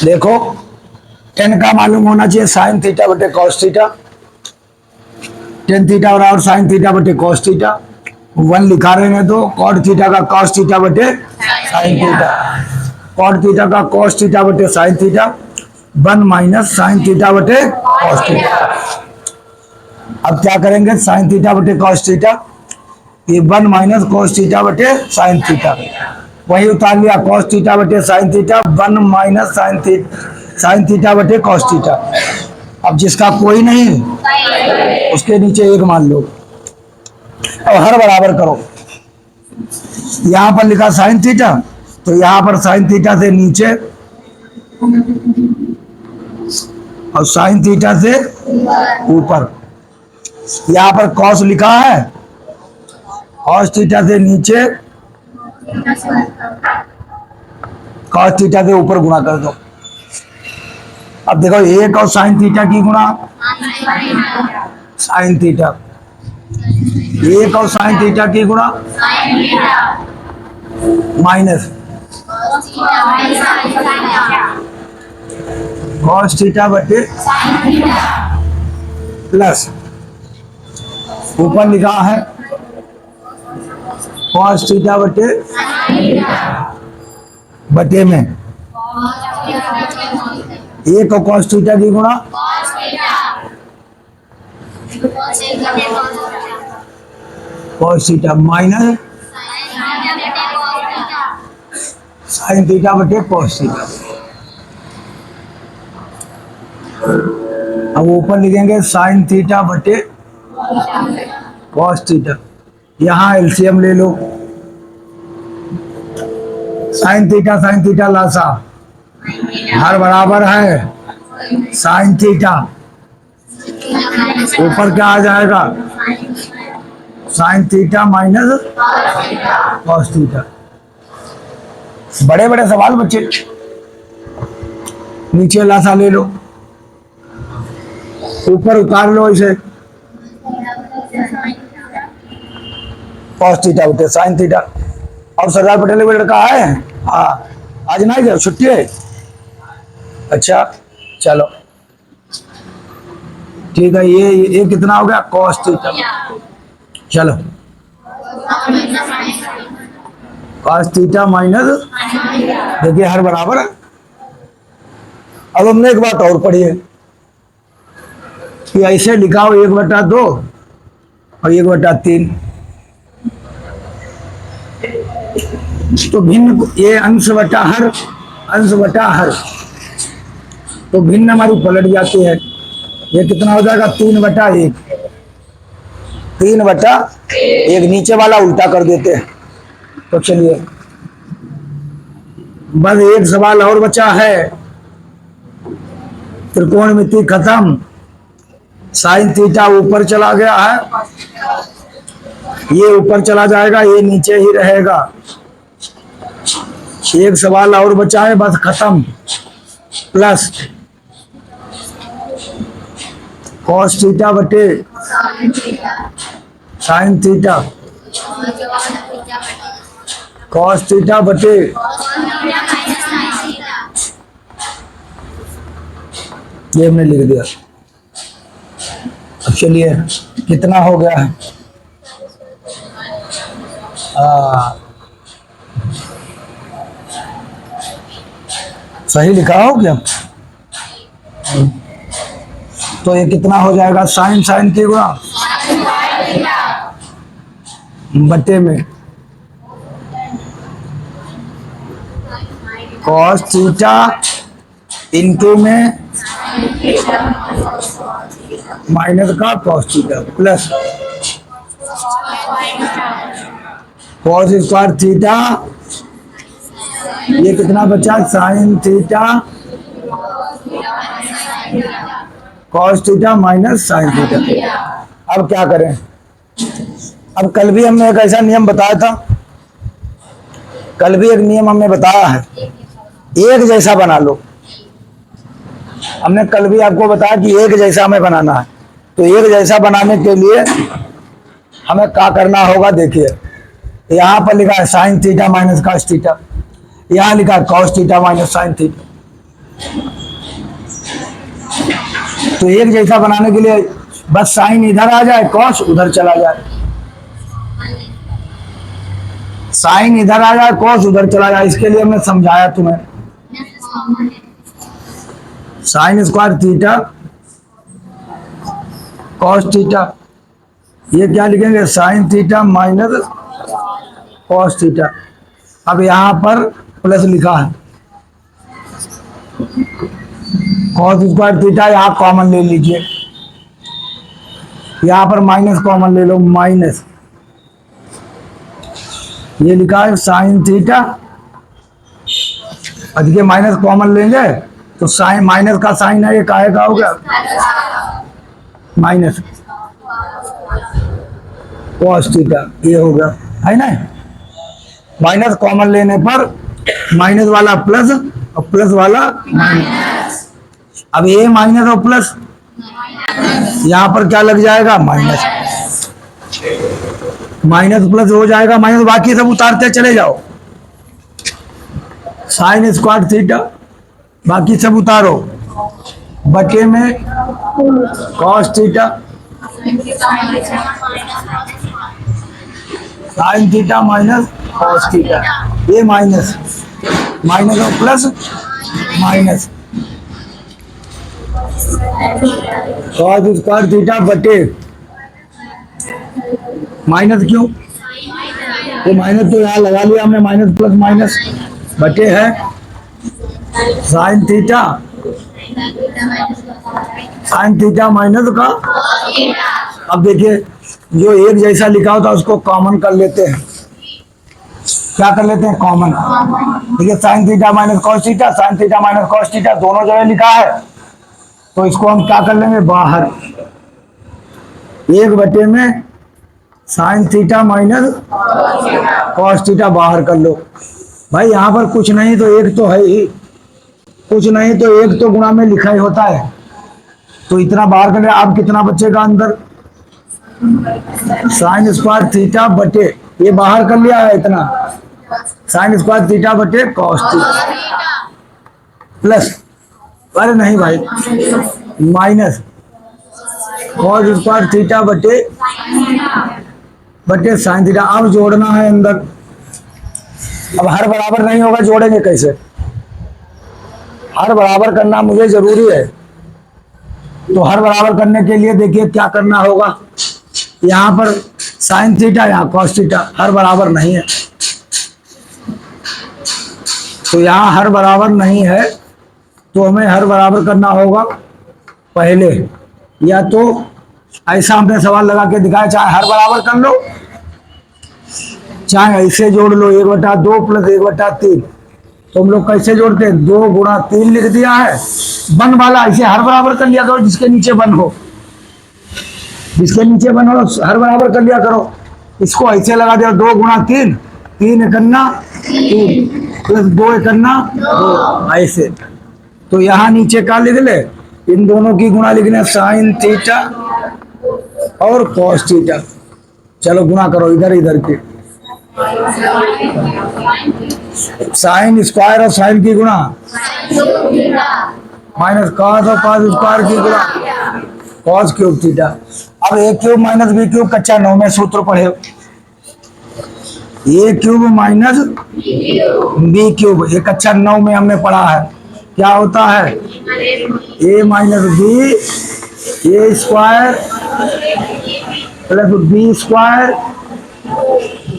देखो टेन का मालूम होना चाहिए साइन थीटा बटे कॉस थीटा, टेन थीटा और साइन थीटा बटे कॉस थीटा। वन लिखा रहे हैं तो कॉट थीटा का कॉस थीटा बटे साइन थीटा, कॉट थीटा का कॉस थीटा बटे sine theta, one minus sine theta बटे कॉस थीटा। अब क्या करेंगे, साइन थीटा बटे कॉस थीटा, ये वन माइनस कॉस थीटा बटे साइन थीटा, वही उतार लिया कॉस थीटा बटे sine theta, one minus sine theta बटे कॉस थीटा। अब जिसका कोई नहीं उसके नीचे एक मान लो और हर बराबर करो। यहां पर लिखा साइन थीटा तो यहां पर साइन थीटा से नीचे और साइन थीटा से ऊपर। यहां पर कॉस लिखा है, कॉस थीटा से नीचे कॉस थीटा के ऊपर गुणा कर दो। अब देखो एक और साइन थीटा की गुणा साइन थीटा, एक और साइन थीटा की गुणा माइनस कॉस थीटा बटे प्लस ऊपर लिखा है कॉस थीटा बटे में एक और कॉस थीटा की गुणा cos theta minus sine theta बटे कॉस थीटा। अब ऊपर लिखेंगे साइन थीटा बटे कॉस थीटा, यहां एलसीएम ले लो, साइन थीटा लासा हर बराबर है साइन थीटा, ऊपर क्या आ जाएगा sine theta minus cos theta. बड़े बड़े सवाल बच्चे, नीचे लासा ले लो, ऊपर उतार लो इसे कॉस थीटा बटे साइन थीटा। और सरदार पटेल का लड़का है, हाँ आज नहीं गया, छुट्टी है। अच्छा चलो ठीक है, ये कितना हो गया कॉस थीटा, चलो कॉस थीटा माइनस, देखिए हर बराबर है। अब हमने एक बात और पढ़ी है कि ऐसे लिखा हो 1/2 और 1/3, तो भिन्न ये अंश बटा हर तो भिन्न हमारी पलट जाती है। ये कितना हो जाएगा 3/1, 3/1, नीचे वाला उल्टा कर देते हैं। तो चलिए बस एक सवाल और बचा है, त्रिकोणमिति खत्म, साइन थीटा ऊपर चला गया है, ये ऊपर चला जाएगा, ये नीचे ही रहेगा। एक सवाल और बचा है, बस खत्म, प्लस कॉस थीटा बटे साइन थीटा, कॉस थीटा बटे ये हमने लिख दिया। अब चलिए कितना हो गया है, सही लिखा हो क्या? तो ये कितना हो जाएगा, साइन की गुणा बटे में कॉस थीटा इनटू में माइनस का cos theta plus cos square theta, ये कितना बचा sine theta cos theta minus sine theta. अब क्या करें, अब कल भी हमने एक ऐसा नियम बताया था, कल भी एक नियम हमने बताया है, एक जैसा बना लो। हमने कल भी आपको बताया कि एक जैसा हमें बनाना है, तो एक जैसा बनाने के लिए हमें क्या करना होगा, देखिए यहाँ पर लिखा है sine theta minus cos theta, यहाँ लिखा है cos theta minus sine theta. तो एक जैसा बनाने के लिए बस साइन इधर आ जाए, कॉस उधर चला जाए, साइन इधर आ जाए, कॉस उधर चला जाए। इसके लिए हमने समझाया तुम्हें। Sign square theta cos theta, ये क्या लिखेंगे, sine theta minus cos theta. अब यहां पर प्लस लिखा है, कॉस स्क्वायर थीटा यहां कॉमन ले लीजिए, यहां पर माइनस कॉमन ले लो, माइनस ये लिखा है साइन थीटा, अधिक माइनस कॉमन लेंगे तो साइन, माइनस का साइन है, ये काहे का हो गया, माइनस कॉस थीटा, ये हो गया, है ना। माइनस कॉमन लेने पर माइनस वाला प्लस और प्लस वाला माइनस। अब ये माइनस और प्लस यहां पर क्या लग जाएगा, माइनस, माइनस प्लस हो जाएगा माइनस, बाकी सब उतारते चले जाओ। साइन स्क्वायर थीटा बाकी सब उतारो, बटे में cos theta, sine theta minus cos theta, ये माइनस, माइनस और plus minus, cos square theta बटे माइनस, क्यों तो माइनस तो यहाँ लगा लिया हमने, माइनस प्लस माइनस बटे है sine theta, sine theta minus का। अब देखिए जो एक जैसा लिखा होता है उसको कॉमन कर लेते हैं, क्या कर लेते हैं, कॉमन। देखिए sine theta minus cos theta, sine theta minus cos theta दोनों जगह लिखा है, तो इसको हम क्या कर लेंगे, बाहर, एक बटे में sine theta minus cos theta बाहर कर लो। भाई यहाँ पर कुछ नहीं तो एक तो है ही, कुछ नहीं तो एक तो गुणा में लिखा ही होता है, तो इतना बाहर कर ले। अब कितना बचेगा अंदर, साइन स्क्वायर थीटा बटे, ये बाहर कर लिया है इतना, साइन स्क्वायर थीटा बटे कॉस थीटा प्लस, अरे नहीं भाई, माइनस कॉस स्क्वायर थीटा बटे साइन थीटा। अब जोड़ना है अंदर, अब हर बराबर नहीं होगा, जोड़ेंगे कैसे, हर बराबर करना मुझे जरूरी है। तो हर बराबर करने के लिए देखिए क्या करना होगा, यहाँ पर साइन थीटा, यहाँ कॉस थीटा, हर बराबर नहीं है, तो यहाँ हर बराबर नहीं है, तो हमें हर बराबर करना होगा पहले, या तो ऐसा हमने सवाल लगा के दिखाया, चाहे हर बराबर कर लो, चाहे ऐसे जोड़ लो, 1/2 प्लस 1/3। तो हम लोग कैसे जोड़ते हैं, 2 गुणा 3 लिख दिया है, वन वाला ऐसे हर बराबर कर लिया करो, जिसके नीचे वन हो, जिसके नीचे वन हो हर बराबर कर लिया करो। इसको ऐसे लगा दिया, 2 गुणा 3, 3 एकन्ना 3 प्लस 2 एकन्ना 2, ऐसे। तो यहाँ नीचे क्या लिख ले, इन दोनों की गुणा लिखने, साइन थीटा और कॉस थीटा। चलो गुणा करो इधर इधर के, साइन स्क्वायर और साइन की गुणा माइनस कॉस और कॉस स्क्वायर की गुणा कॉस क्यूब थीटा। अब ए क्यूब माइनस बी क्यूब कक्षा 9 में सूत्र पढ़े, ए क्यूब माइनस बी क्यूब, ये कक्षा 9 में हमने पढ़ा है, क्या होता है, a minus b a square plus b square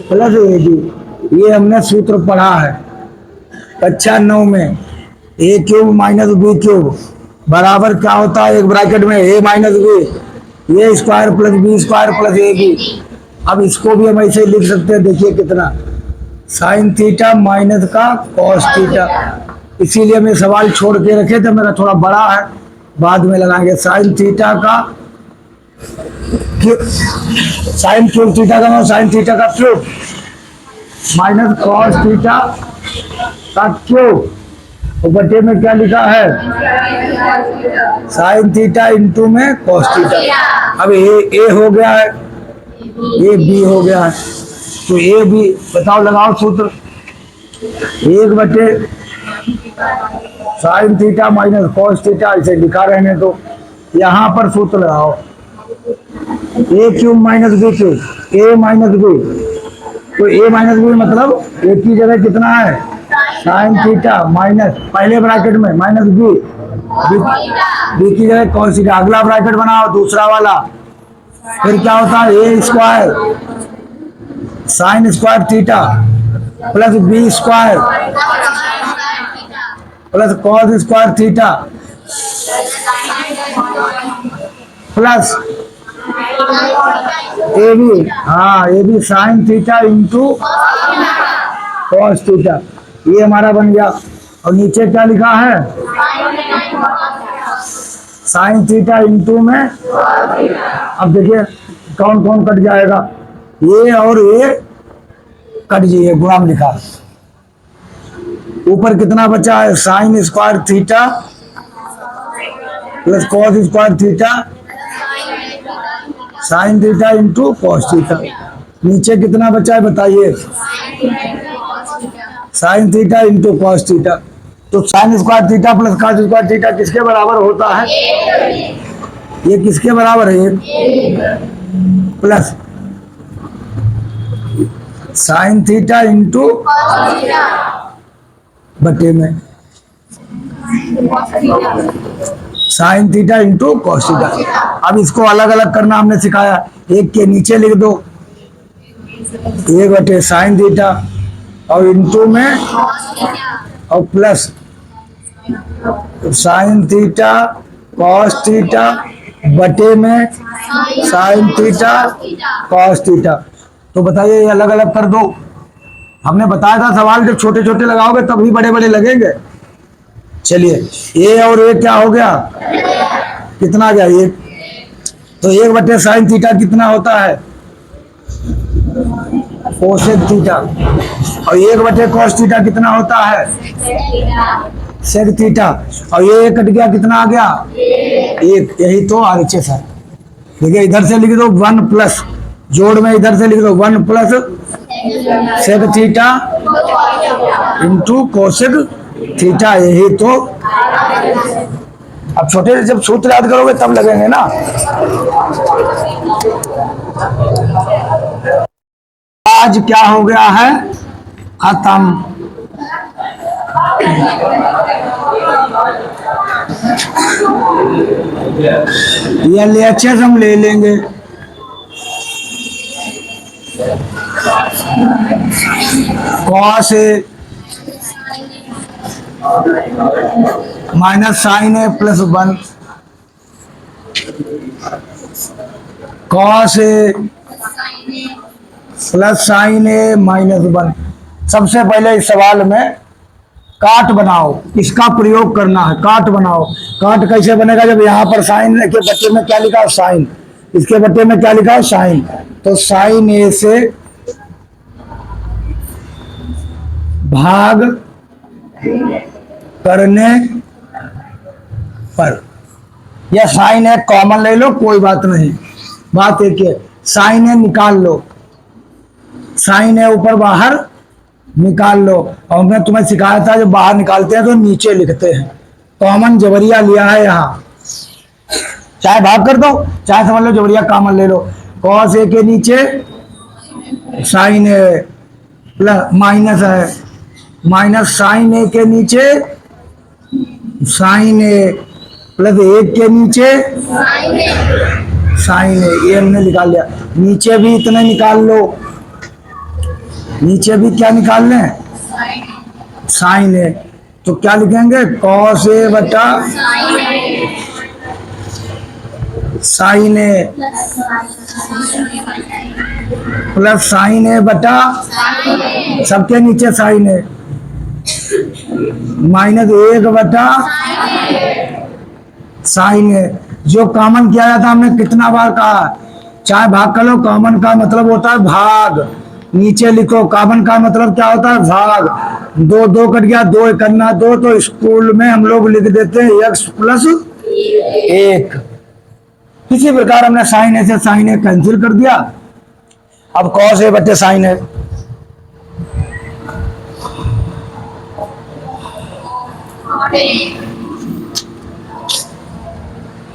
plus a b, ये हमने सूत्र पढ़ा है कक्षा 9 में। A cube minus b cube बराबर क्या होता है, एक ब्रैकेट में a minus b a square plus b square plus a b. अब इसको भी हम ऐसे लिख सकते हैं, देखिए कितना, साइन थीटा माइनस का कॉस थीटा। इसीलिए हमने सवाल छोड़ के रखे थे, मेरा थोड़ा बड़ा है, बाद में लगाएंगे। साइन थीटा का साइन क्यूब थीटा का साइन थीटा का क्यूब माइनस कॉस थीटा का क्यूब, और बटे में क्या लिखा है, साइन थीटा इंटू में कॉस थीटा। अब ए हो गया है, ये बी हो गया है, तो ए बी बताओ, लगाओ सूत्र, 1 बटे sine theta minus cos theta, इसे लिखा रहने दो। यहाँ पर सूत्र लगाओ, ए क्यूब माइनस बी क्यूब, ए माइनस बी, तो ए माइनस बी मतलब ए की जगह कितना है साइन थीटा माइनस पहले ब्रैकेट में माइनस बी, बी की जगह कॉस थीटा। अगला ब्रैकेट बनाओ दूसरा वाला, फिर क्या होता है a square sine square theta plus b square plus cos square theta plus a b, हाँ a b sine theta into cos theta, ये हमारा बन गया। और नीचे क्या लिखा है साइन थीटा इंटू में, अब देखिए कौन कौन कट जाएगा, ये और ये कट जाइए, गुणाम लिखा। ऊपर कितना बचा है sine square theta plus cos square theta sine theta into cos theta. नीचे कितना बचा है बताइए, sine theta into cos theta. तो sine square theta plus cos square theta किसके बराबर होता है, ये किसके बराबर है, प्लस साइन थीटा इंटू बटे में sign theta into cos theta. अब इसको अलग अलग करना हमने सिखाया, एक के नीचे लिख दो एक बटे साइन थीटा और इंटू में और plus sine theta cos theta बटे में साइन थीटा कॉस थीटा। तो बताइए ये अलग अलग कर दो, हमने बताया था सवाल जब छोटे छोटे लगाओगे तभी बड़े बड़े लगेंगे। चलिए ए और ए क्या हो गया, कितना गया ये, तो एक बटे साइन थीटा कितना होता है कोसेक थीटा और एक बटे कॉस थीटा कितना होता है सेक थीटा, और ये कट गया कितना आ गया एक, यही तो RHS है। देखिए इधर से लिख दो 1 प्लस जोड़ में, इधर से लिख दो 1 plus sec theta into cosec theta, यही तो। अब छोटे से जब सूत्र याद करोगे तब लगेंगे ना। आज क्या हो गया है खत्म। ये LHS हम ले लेंगे, cos A minus sign A plus 1 cos A plus sign A minus 1। सबसे पहले इस सवाल में काट बनाओ, इसका प्रयोग करना है, काट बनाओ। काट कैसे बनेगा, जब यहाँ पर साइन के बट्टे में क्या लिखा है साइन, इसके बट्टे में क्या लिखा है साइन, तो साइन ए से भाग करने पर, या साइन ए कॉमन ले लो कोई बात नहीं, बात एक है साइन ए निकाल लो, साइन ए ऊपर बाहर निकाल लो। और मैं तुम्हें सिखाया था जब बाहर निकालते हैं तो नीचे लिखते हैं, कॉमन जबरिया लिया है यहाँ, चाहे भाग कर दो चाहे समझ लो जबरिया कॉमन ले लो। कॉस ए के नीचे साइन ए प्लस माइनस है, माइनस साइन ए के नीचे साइन ए प्लस एक के नीचे साइन ए, ये हमने निकाल लिया। नीचे भी इतने निकाल लो, नीचे भी क्या निकाल लें साइन ए, तो क्या लिखेंगे कॉस ए बटा साइन ए प्लस साइन ए बटा सबके नीचे साइन ए माइनस 1 बटा साइन ए। जो कॉमन किया जाता हमने कितना बार कहा, चाहे भाग कर लो, कॉमन का मतलब होता है भाग, नीचे लिखो कॉमन का मतलब क्या होता है भाग। 2 2 कट गया, 2 करना 2, तो स्कूल में हम लोग लिख देते हैं x प्लस 1। इसी प्रकार हमने साइन ए से साइन ए कैंसिल कर दिया। अब कॉस ए बटे साइन ए,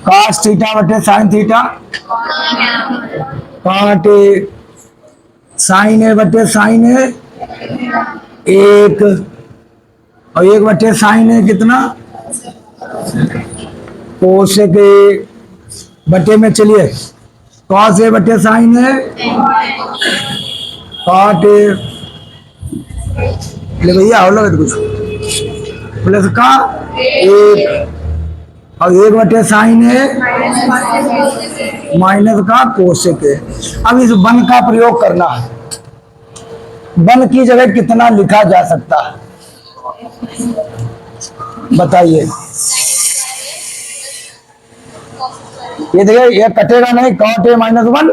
कॉस थीटा बटे sine theta, cot a sine a बटे साइन ए एक, और एक बटे साइन ए कितना, कोसेक ए बटे में चलिए कॉस ए बटे साइन ए, कॉट ए, ले भैया हो लगे कुछ प्लस का एक, और एक बटे साइन है माइनस का कोसेक है। अब इस वन का प्रयोग करना है। वन की जगह कितना लिखा जा सकता है बताइए। ये देखिए ये कटेगा नहीं, कॉट ए माइनस वन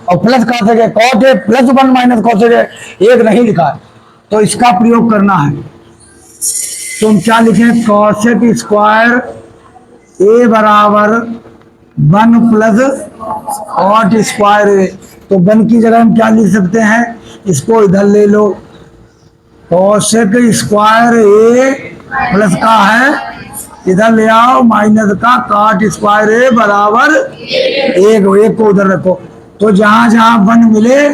और प्लस कॉसेक है, cot A plus one minus cosec है, एक नहीं लिखा है तो इसका प्रयोग करना है। तो हम क्या लिखें, कॉसेक स्क्वायर ए बराबर वन प्लस कॉट स्क्वायर ए। तो वन की जगह हम क्या लिख सकते हैं, इसको इधर ले लो, कॉसेक स्क्वायर ए प्लस का है इधर ले आओ माइनस का कॉट स्क्वायर ए बराबर एक को उधर रखो। तो जहां जहां वन मिले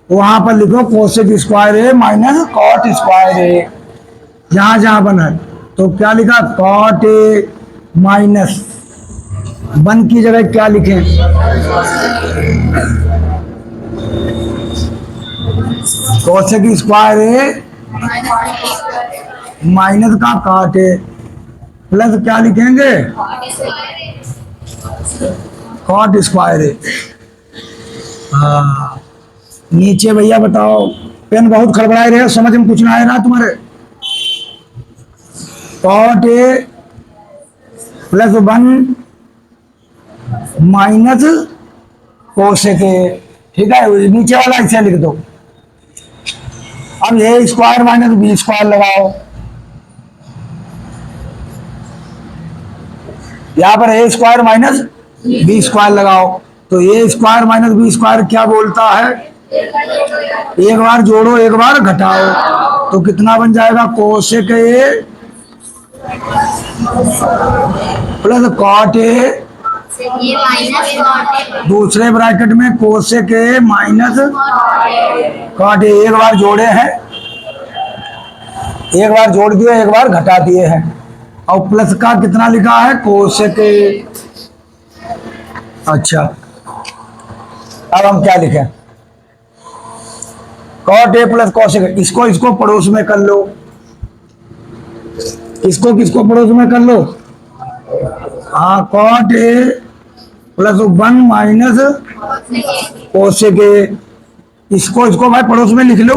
वहां पर लिखो कोसेक स्क्वायर ए माइनस कॉट स्क्वायर ए, जहां जहां वन है। तो क्या लिखा, कॉट ए माइनस वन की जगह क्या लिखें, कोसेक स्क्वायर ए माइनस का कॉट ए प्लस क्या लिखेंगे, कॉट स्क्वायर ए। हाँ नीचे भैया बताओ, पेन बहुत खड़बड़ाए रहे, समझ में कुछ ना आए ना तुम्हारे। Cot A plus one minus cosec A, ठीक है, नीचे वाला ऐसे लिख दो। अब A square minus B square लगाओ, यहां पर A square minus B square लगाओ। तो A square minus B square क्या बोलता है, एक बार जोड़ो एक बार घटाओ, तो कितना बन जाएगा, cosec A plus cot A, दूसरे ब्रैकेट में cosec A minus cot A. एक बार जोड़े हैं, एक बार जोड़ दिए एक बार घटा दिए हैं, और प्लस का कितना लिखा है, कोसेक ए। अच्छा अब हम क्या लिखें, cot A plus cosec A, इसको पड़ोस में कर लो, इसको किसको पड़ोस में कर लो, हाँ cot A plus one minus cosec A, इसको भाई पड़ोस में लिख लो।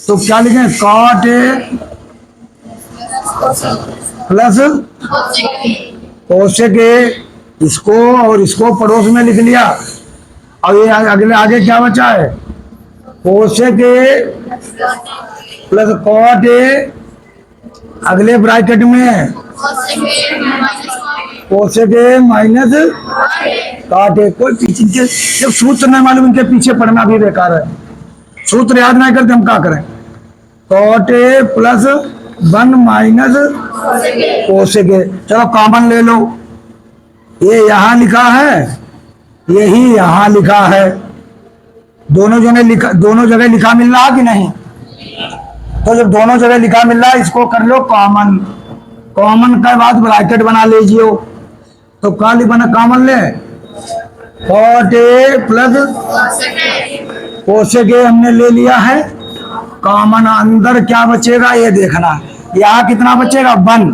तो क्या लिखें, cot A plus cosec A, इसको और इसको पड़ोस में लिख लिया। और ये अगले आगे क्या बचा है, cosec A plus cot A, अगले ब्रैकेट में cosec A minus cot A. कोई पीछे जब सूत्र नहीं मालूम इनके पीछे पढ़ना भी बेकार है, सूत्र याद नहीं करते हम क्या करें। Cot A plus one minus cosec A, चलो कॉमन ले लो, ये यहां लिखा है यही यहां लिखा है, दोनों जगह लिखा मिल रहा कि नहीं। तो जब दोनों जगह लिखा मिल रहा है इसको कर लो कॉमन, कॉमन के बाद ब्रैकेट बना लीजिए। तो क्या बना कॉमन ले, cot A plus cosec A हमने ले लिया है कॉमन। अंदर क्या बचेगा ये देखना, यहाँ कितना बचेगा वन,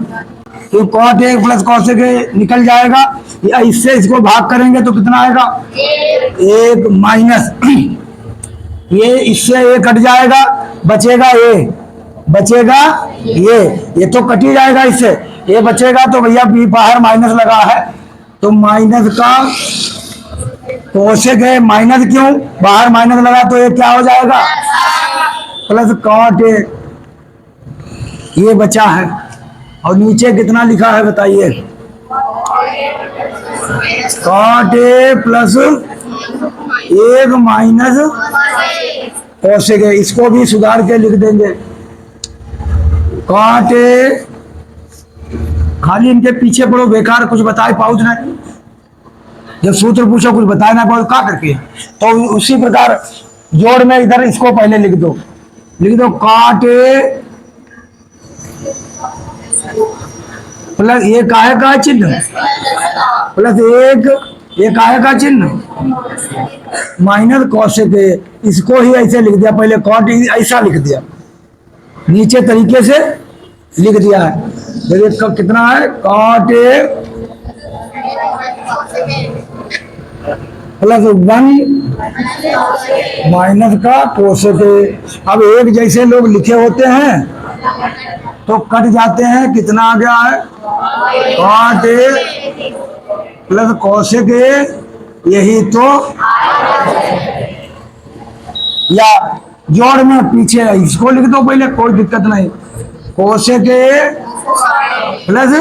तो cot A plus cosec A निकल जाएगा, या इससे इसको भाग करेंगे तो कितना आएगा, एक माइनस ये, इससे ए कट जाएगा बचेगा ए, बचेगा ये तो कट ही जाएगा इससे, ये बचेगा। तो भैया बी बाहर माइनस लगा है, तो माइनस का कोसेक है, माइनस क्यों, बाहर माइनस लगा तो ये क्या हो जाएगा, प्लस कॉट ए, ये बचा है। और नीचे कितना लिखा है बताइए, कॉट ए प्लस एक माइनस कोसेक ए, इसको भी सुधार के लिख देंगे। कॉट ए, खाली इनके पीछे पड़ो, बेकार कुछ बताए पाउच नहीं, जब सूत्र पूछो कुछ बताए ना पाओ का करके। तो उसी प्रकार जोड़ में इधर इसको पहले लिख दो कॉट ए प्लस ये काहे का चिन्ह प्लस एक, ये काहे का चिन्ह माइनस कॉसेक ए, इसको ही ऐसे लिख दिया, पहले कॉट ऐसा लिख दिया, नीचे तरीके से लिख दिया है। देखिए कब कितना है, कॉट ए प्लस 1 माइनस का कोसेक ए। अब एक जैसे लोग लिखे होते हैं तो कट जाते हैं, कितना आ गया है, cot A plus cosec A, यही तो, या जोड़ में पीछे इसको लिख दो पहले, कोई दिक्कत नहीं, cosec A plus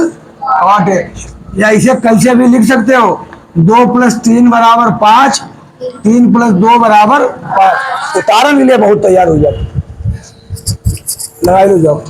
cot A, या इसे कैसे भी लिख सकते हो, 2 + 3 = 5, 3 + 2 = 5। उतारण के लिए बहुत तैयार हो जाओ, लगा लो जाओ।